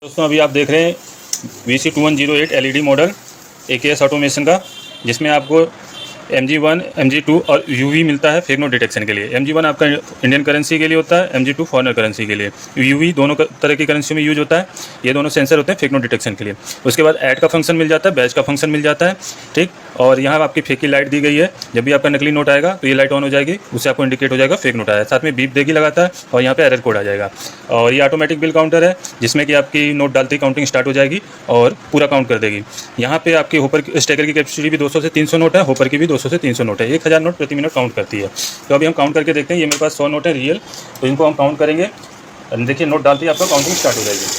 दोस्तों अभी आप देख रहे हैं VC2108 LED model AKS automation का, जिसमें आपको MG1, MG2 और UV मिलता है फेक नोट डिटेक्शन के लिए। MG1 आपका इंडियन करेंसी के लिए होता है, MG2 फॉरेनर करेंसी के लिए। UV दोनों तरह की करेंसी में यूज होता है। ये दोनों सेंसर होते हैं फेक नोट डिटेक्शन के लिए। उसके बाद ऐड का फंक्शन मिल जाता है, बैच का फंक्शन मिल जाता है, ठीक। और यहाँ आपकी फेक की लाइट दी गई है। जब भी आपका नकली नोट आएगा तो ये लाइट ऑन हो जाएगी, उससे आपको इंडिकेट हो जाएगा फेक नोट आया। साथ में बीप देगी लगातार और यहाँ पे एरर कोड आ जाएगा। और ये ऑटोमेटिक बिल काउंटर है, जिसमें कि आपकी नोट डालते ही काउंटिंग स्टार्ट हो जाएगी और पूरा काउंट कर देगी। यहाँ पे आपकी होपर स्टेकर की कैपेसिटी भी 200 से 300 नोट है, होपर की भी 200 से 300 नोट है। 1000 नोट प्रति मिनट काउंट करती है। तो अभी हम काउंट करके देखते हैं। ये मेरे पास 100 नोट है रियल, तो इनको हम काउंट करेंगे। देखिए नोट डालते ही आपका काउंटिंग स्टार्ट हो जाएगी।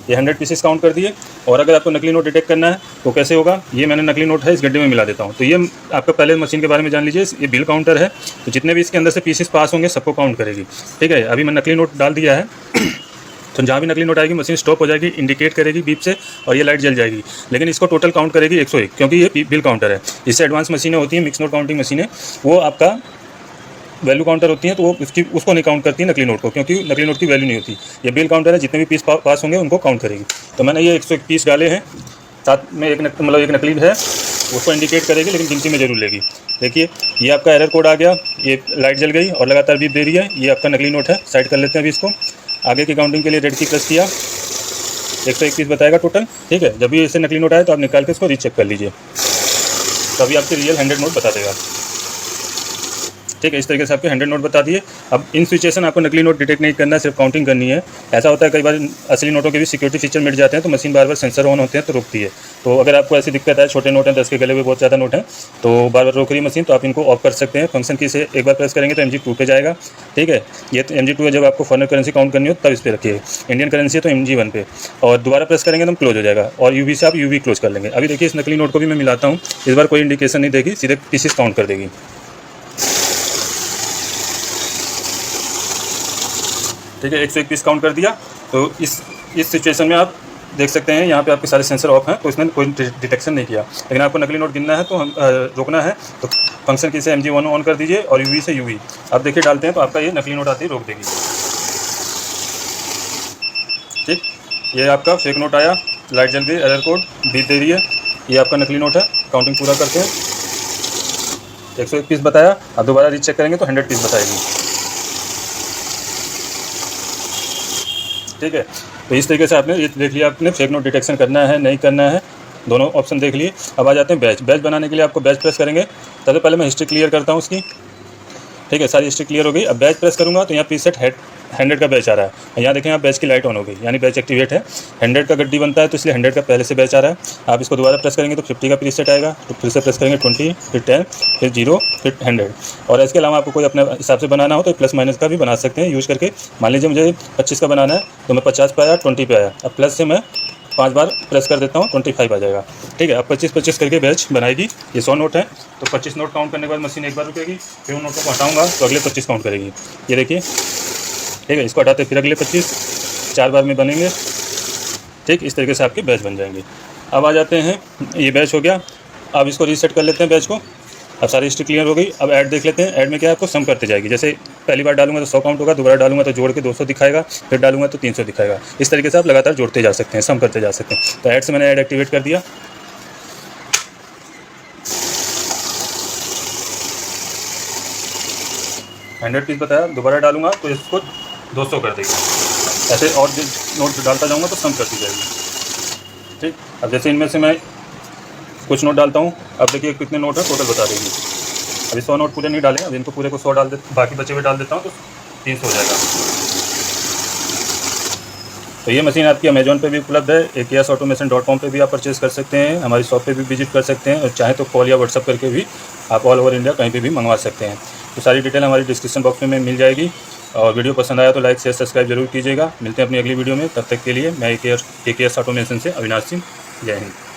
ये 100 पीसेस काउंट कर दिए। और अगर आपको नकली नोट डिटेक्ट करना है तो कैसे होगा, ये मैंने नकली नोट है इस गड्ढे में मिला देता हूँ। तो ये आपका पहले मशीन के बारे में जान लीजिए। ये बिल काउंटर है, तो जितने भी इसके अंदर से पीसेस पास होंगे सबको काउंट करेगी, ठीक है। अभी मैं नकली नोट डाल दिया है तो जहाँ भी नकली नोट आएगी मशीन स्टॉप हो जाएगी, इंडिकेट करेगी बीप से और ये लाइट जल जाएगी। लेकिन इसको टोटल काउंट करेगी 101, क्योंकि ये बिल काउंटर है। इससे एडवांस मशीनें होती हैं, मिक्स नोट काउंटिंग मशीनें, वो आपका वैल्यू काउंटर होती हैं, तो वो उसको नहीं काउंट करती नकली नोट को, क्योंकि नकली नोट की वैल्यू नहीं होती। ये बिल काउंटर है, जितने भी पीस पास होंगे उनको काउंट करेगी। तो मैंने ये 101 पीस डाले हैं, साथ में एक नकली है, उसको इंडिकेट करेगी लेकिन गिनती में जरूर लेगी। देखिए ये आपका एरर कोड आ गया, ये लाइट जल गई और लगातार बीप दे रही है। ये आपका नकली नोट है, साइड कर लेते हैं अभी इसको। आगे की काउंटिंग के लिए रेड की प्रेस किया, 101 पीस बताएगा टोटल, ठीक है। जब भी इससे नकली नोट आए तो आप निकाल के इसको रीचेक कर लीजिए, तभी आपके रियल 100 नोट बता देगा, ठीक है। इस तरीके से आपके 100 नोट बता दिए। अब इन सिचुएशन आपको नकली नोट डिटेक्ट नहीं करना है, सिर्फ काउंटिंग करनी है। ऐसा होता है कई बार असली नोटों के भी सिक्योरिटी फीचर मिट जाते हैं, तो machine bar bar sensor on होते हैं तो रुकती है। तो अगर आपको ऐसी दिक्कत है, छोटे नोट हैं, 10 के गले हुए बहुत ज़्यादा नोट हैं, तो बार बार रोक रही मशीन, तो आप इनको ऑफ कर सकते हैं। फंक्शन की से एक बार प्रेस करेंगे तो MG2 पे जाएगा, ठीक है। ये तो MG2 है, जब आपको फॉरेनर करेंसी काउंट करनी हो तब इस पर रखिए। इंडियन करेंसी है तो MG1 पे, और दोबारा प्रेस करेंगे तो क्लोज हो जाएगा। और UV से आप UV क्लोज कर लेंगे। अभी देखिए इस नकली नोट को भी मैं मिलाता हूँ। इस बार कोई इंडिकेशन नहीं देगी, सीधे पीसेस काउंट कर देगी। ठीक है, 101 पीस काउंट कर दिया। तो इस सिचुएशन में आप देख सकते हैं यहाँ पे आपके सारे सेंसर ऑफ हैं, तो इसने कोई डिटेक्शन नहीं किया। लेकिन आपको नकली नोट गिनना है तो हम रोकना है, तो फंक्शन की से MG1 ऑन कर दीजिए और UV से UV आप देखिए डालते हैं तो आपका ये नकली नोट आती है रोक देगी, ठीक। ये आपका फेक नोट आया, लाइट जल गई, एरर कोड बीप दे रही है। ये आपका नकली नोट है। काउंटिंग पूरा करते हैं। 101 पीस बताया, आप दोबारा रीचेक करेंगे तो 100 पीस बताएगी, ठीक है। तो इस तरीके से आपने ये देख लिया, आपने फेक नोट डिटेक्शन करना है नहीं करना है, दोनों ऑप्शन देख लिए। अब आ जाते हैं बैच बनाने के लिए आपको बैच प्रेस करेंगे। सबसे पहले मैं हिस्ट्री क्लियर करता हूँ उसकी, ठीक है। सारी हिस्ट्री क्लियर हो गई। अब बैच प्रेस करूँगा तो यहाँ प्रीसेट 100 का बैच आ रहा है। यहाँ देखें आप बैच की लाइट ऑन हो गई, यानी बैच एक्टिवेट है। 100 का गड्डी बनता है तो इसलिए 100 का पहले से बैच आ रहा है। आप इसको दोबारा प्रेस करेंगे तो 50 का प्रीसेट आएगा, तो फिर से प्रेस करेंगे 20, फिर 10, फिर 0, फिर 100। और इसके अलावा आपको कोई अपने हिसाब से बनाना हो तो प्लस माइनस का भी बना सकते हैं यूज़ करके। मान लीजिए मुझे 25 का बनाना है तो मैं 50 पे आया, 20 पे आया। अब प्लस से मैं 5 बार प्रेस कर देता हूँ, 25 आ जाएगा, ठीक है। अब 25-25 करके बैच बनाएगी। ये 100 नोट है, तो 25 नोट काउंट करने के बाद मशीन एक बार रुकेगी, फिर उन नोटों को हटाऊंगा तो अगले 25 काउंट करेगी। ये देखिए, ठीक है। इसको हटाते फिर अगले 25, 4 बार में बनेंगे, ठीक। इस तरीके से आपके बैच बन जाएंगे। अब आ जाते हैं, ये बैच हो गया। अब इसको रीसेट कर लेते हैं बैच को। अब सारी हिस्ट्री क्लियर हो गई। अब ऐड देख लेते हैं। ऐड में क्या है, आपको सम करते जाएगी। जैसे पहली बार डालूंगा तो 100 काउंट होगा, दोबारा डालूंगा तो जोड़ के 200 दिखाएगा, फिर डालूंगा तो 300 दिखाएगा। इस तरीके से आप लगातार जोड़ते जा सकते हैं, सम करते जा सकते हैं। तो ऐड से मैंने ऐड एक्टिवेट कर दिया। $100 पीस बताया, दोबारा डालूंगा तो इसको 200 कर देगी। ऐसे और जो नोट डालता जाऊँगा तो सम करती जाएगी, ठीक। अब जैसे इनमें से मैं कुछ नोट डालता हूँ, अब देखिए कितने नोट है टोटल बता देगी। अभी 100 नोट पूरे नहीं डाले, अब इनको पूरे को 100 डाल दे, बाकी बचे हुए डाल देता हूँ तो 300 हो जाएगा। तो ये मशीन आपकी अमेजॉन पे भी उपलब्ध है, AKSautomation.com पे भी आप परचेज़ कर सकते हैं, हमारी शॉप पे भी विजिट कर सकते हैं, और चाहे तो कॉल या व्हाट्सअप करके भी आप ऑल ओवर इंडिया कहीं पे भी मंगवा सकते हैं। तो सारी डिटेल हमारी डिस्क्रिप्शन बॉक्स में मिल जाएगी। और वीडियो पसंद आया तो लाइक शेयर सब्सक्राइब जरूर कीजिएगा। मिलते हैं अपनी अगली वीडियो में, तब तक के लिए मैं AKS ऑटोमेशन से अविनाश सिंह। जय हिंद।